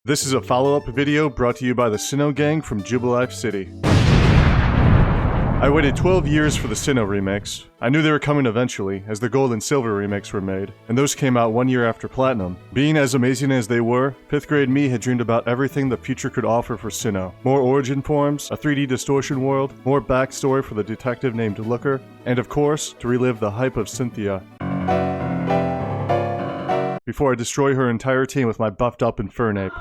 This is a follow-up video brought to you by the Sinnoh gang from Jubilife City. I waited 12 years for the Sinnoh remakes. I knew they were coming eventually, as the Gold and Silver remakes were made, and those came out 1 year after Platinum. Being as amazing as they were, 5th grade me had dreamed about everything the future could offer for Sinnoh. More origin forms, a 3D distortion world, more backstory for the detective named Looker, and of course, to relive the hype of Cynthia. Before I destroy her entire team with my buffed up Infernape.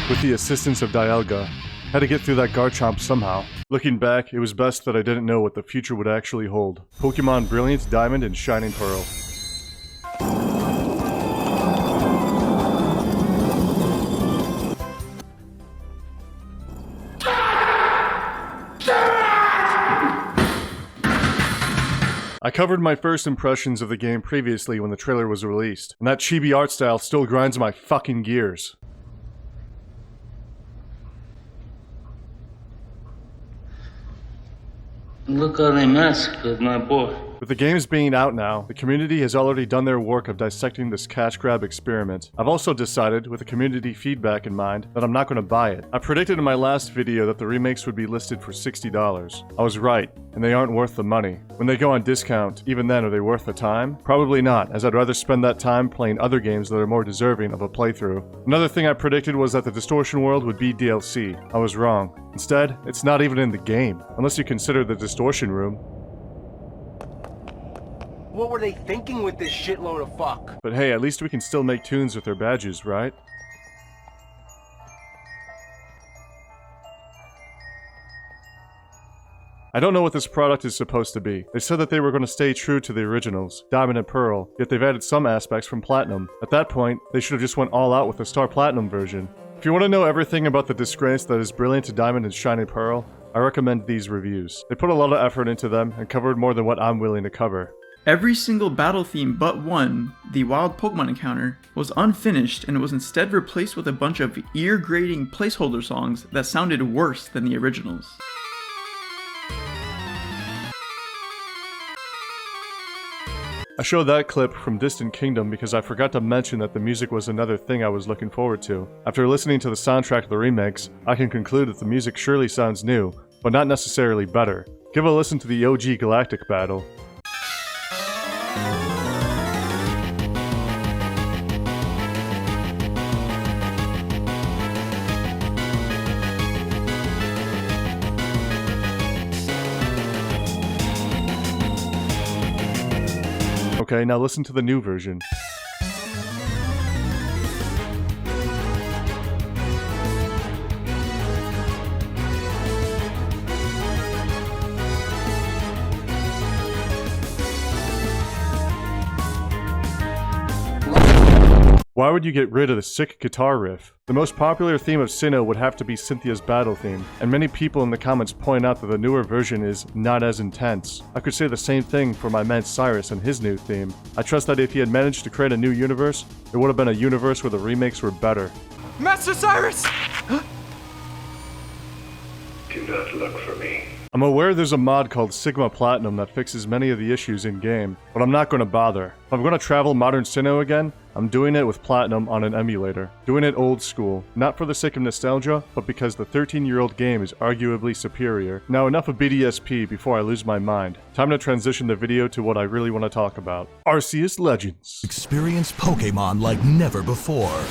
With the assistance of Dialga. Had to get through that Garchomp somehow. Looking back, it was best that I didn't know what the future would actually hold. Pokemon Brilliant Diamond and Shining Pearl. I covered my first impressions of the game previously when the trailer was released, and that chibi art style still grinds my fucking gears. Look how they massacred my boy. With the games being out now, the community has already done their work of dissecting this cash grab experiment. I've also decided, with the community feedback in mind, that I'm not going to buy it. I predicted in my last video that the remakes would be listed for $60. I was right, and they aren't worth the money. When they go on discount, even then are they worth the time? Probably not, as I'd rather spend that time playing other games that are more deserving of a playthrough. Another thing I predicted was that the Distortion World would be DLC. I was wrong. Instead, it's not even in the game, unless you consider the Distortion Room. What were they thinking with this shitload of fuck? But hey, at least we can still make tunes with their badges, right? I don't know what this product is supposed to be. They said that they were going to stay true to the originals, Diamond and Pearl, yet they've added some aspects from Platinum. At that point, they should have just went all out with the Star Platinum version. If you want to know everything about the disgrace that is Brilliant Diamond and Shining Pearl, I recommend these reviews. They put a lot of effort into them and covered more than what I'm willing to cover. Every single battle theme but one, the wild Pokemon encounter, was unfinished and was instead replaced with a bunch of ear-grating placeholder songs that sounded worse than the originals. I showed that clip from Distant Kingdom because I forgot to mention that the music was another thing I was looking forward to. After listening to the soundtrack of the remakes, I can conclude that the music surely sounds new, but not necessarily better. Give a listen to the OG Galactic battle. Okay, now listen to the new version. Why would you get rid of the sick guitar riff? The most popular theme of Sinnoh would have to be Cynthia's battle theme, and many people in the comments point out that the newer version is not as intense. I could say the same thing for my man Cyrus and his new theme. I trust that if he had managed to create a new universe, it would have been a universe where the remakes were better. Master Cyrus! Do not look for me. I'm aware there's a mod called Sigma Platinum that fixes many of the issues in-game, but I'm not going to bother. If I'm going to travel modern Sinnoh again, I'm doing it with Platinum on an emulator. Doing it old school, not for the sake of nostalgia, but because the 13-year-old game is arguably superior. Now enough of BDSP before I lose my mind. Time to transition the video to what I really want to talk about. ARCEUS Legends. Experience Pokemon like never before.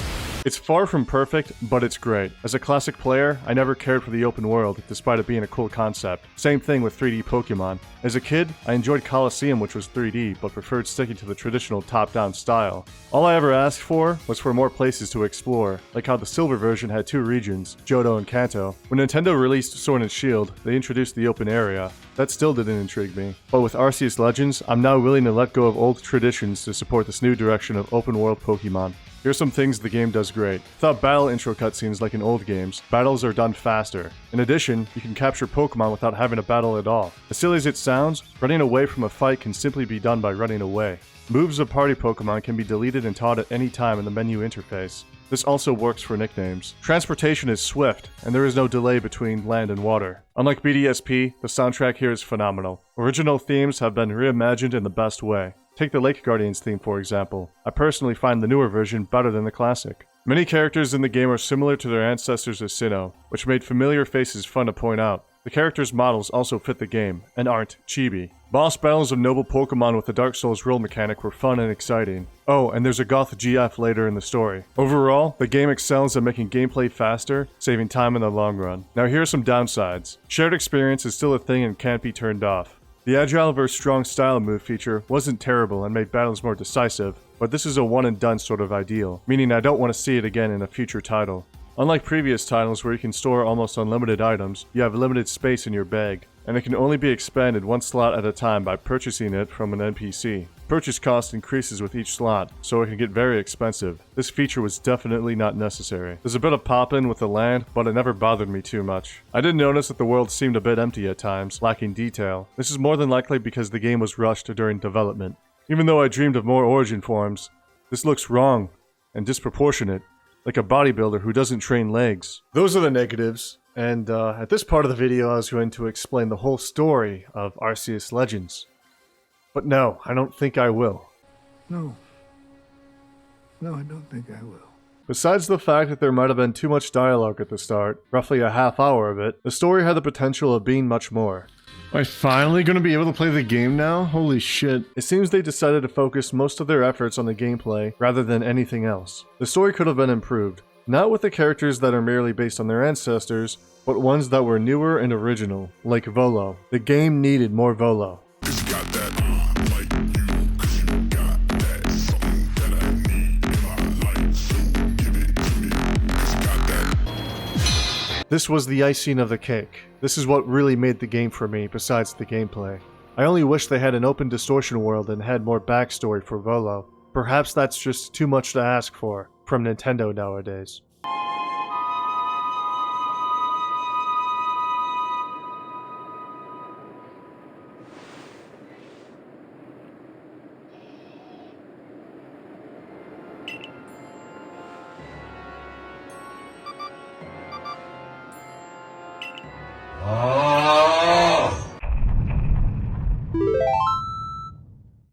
It's far from perfect, but it's great. As a classic player, I never cared for the open world, despite it being a cool concept. Same thing with 3D Pokemon. As a kid, I enjoyed Colosseum, which was 3D, but preferred sticking to the traditional top-down style. All I ever asked for was for more places to explore, like how the Silver version had 2 regions, Johto and Kanto. When Nintendo released Sword and Shield, they introduced the open area. That still didn't intrigue me. But with ARCEUS Legends, I'm now willing to let go of old traditions to support this new direction of open-world Pokemon. Here's some things the game does great. Without battle intro cutscenes like in old games, battles are done faster. In addition, you can capture Pokemon without having a battle at all. As silly as it sounds, running away from a fight can simply be done by running away. Moves of party Pokemon can be deleted and taught at any time in the menu interface. This also works for nicknames. Transportation is swift, and there is no delay between land and water. Unlike BDSP, the soundtrack here is phenomenal. Original themes have been reimagined in the best way. Take the Lake Guardians theme for example. I personally find the newer version better than the classic. Many characters in the game are similar to their ancestors as Sinnoh, which made familiar faces fun to point out. The characters' models also fit the game, and aren't chibi. Boss battles of noble Pokemon with the Dark Souls roll mechanic were fun and exciting. Oh, and there's a Goth GF later in the story. Overall, the game excels at making gameplay faster, saving time in the long run. Now here are some downsides. Shared experience is still a thing and can't be turned off. The Agile vs Strong style move feature wasn't terrible and made battles more decisive, but this is a one and done sort of ideal, meaning I don't want to see it again in a future title. Unlike previous titles where you can store almost unlimited items, you have limited space in your bag, and it can only be expanded one slot at a time by purchasing it from an NPC. Purchase cost increases with each slot, so it can get very expensive. This feature was definitely not necessary. There's a bit of pop-in with the land, but it never bothered me too much. I did notice that the world seemed a bit empty at times, lacking detail. This is more than likely because the game was rushed during development. Even though I dreamed of more origin forms, this looks wrong and disproportionate. Like a bodybuilder who doesn't train legs. Those are the negatives, and at this part of the video I was going to explain the whole story of Arceus Legends. But no, I don't think I will. No. No, I don't think I will. Besides the fact that there might have been too much dialogue at the start, roughly a half hour of it, the story had the potential of being much more. Am I finally going to be able to play the game now? Holy shit. It seems they decided to focus most of their efforts on the gameplay rather than anything else. The story could have been improved, not with the characters that are merely based on their ancestors, but ones that were newer and original, like Volo. The game needed more Volo. This was the icing of the cake. This is what really made the game for me, besides the gameplay. I only wish they had an open distortion world and had more backstory for Volo. Perhaps that's just too much to ask for from Nintendo nowadays.